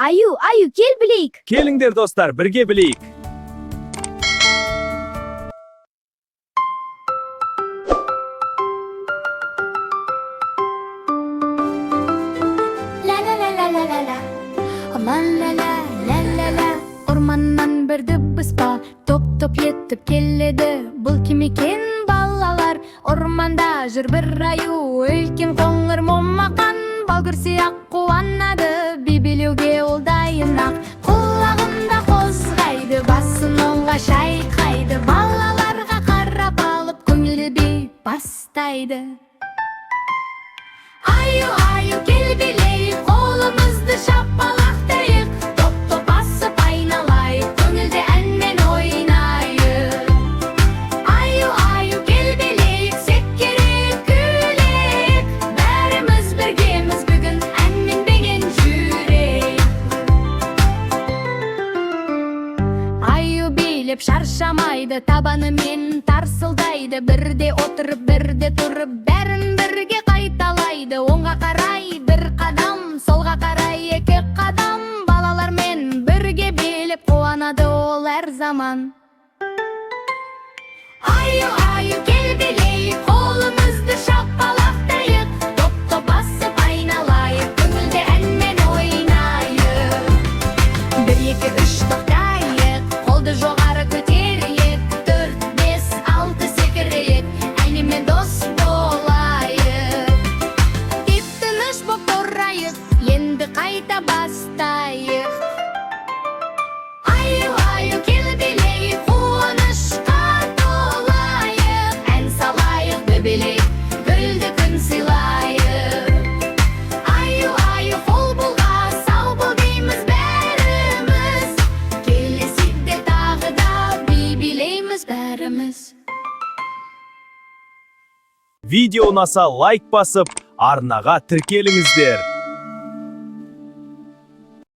Аю, кел білейік. Келіңдер достар, бірге білейік. Орманнан бір дыбыс ба, топ-топ етіп келеді. Бұл кім екен балалар? Орманда жүр бір аю, үлкен қоңыр момақан. Бал көрсе ақ қуанады, би билеуге ол дайын ақ. Құлағында қозғайды, басын оңға шайқайды. Балаларға қарап алып көңілді би бастайды. Аю, кел билейік, қолымызды шапалақтайық. Топ-топ басып айналайық, көңілді әнмен ойнайық. Аю, кел билейік, секкерек күлейік. Бәріміз біргеміз бүгін, әнмен беген жүрейік. Аю билеп шаршамайды, табанымен тарсылдайды. Бірде отырып, бірде тұрып, бәрін бірге қайталайды. Оңға қарай бір қадам, солға қарай екі қадам. Балалармен бірге билеп қуанады ол әр заман. Аю, кел билейік, қолымызды шапалақтайық. Топ-топ басып айналайық, көңілді әнмен ойнайық. 1, 2, 3 тоқтайық, қолды жоғары көтерейік. 4, 5, 6 секірейік, әнмен дос болайық. Тып-тыныш боп тұрайық, енді қайта бастайық. Аю, кел билейік, қуанышқа толайық. Ән салайық, бөбелейік, гүлді күн сыйлайық. Аю, қол бұлға сау бол дейміз бәріміз. Келесіде тағы да би билейміз бәріміз. Видео ұнаса лайк басып, арнаға тіркеліңіздер.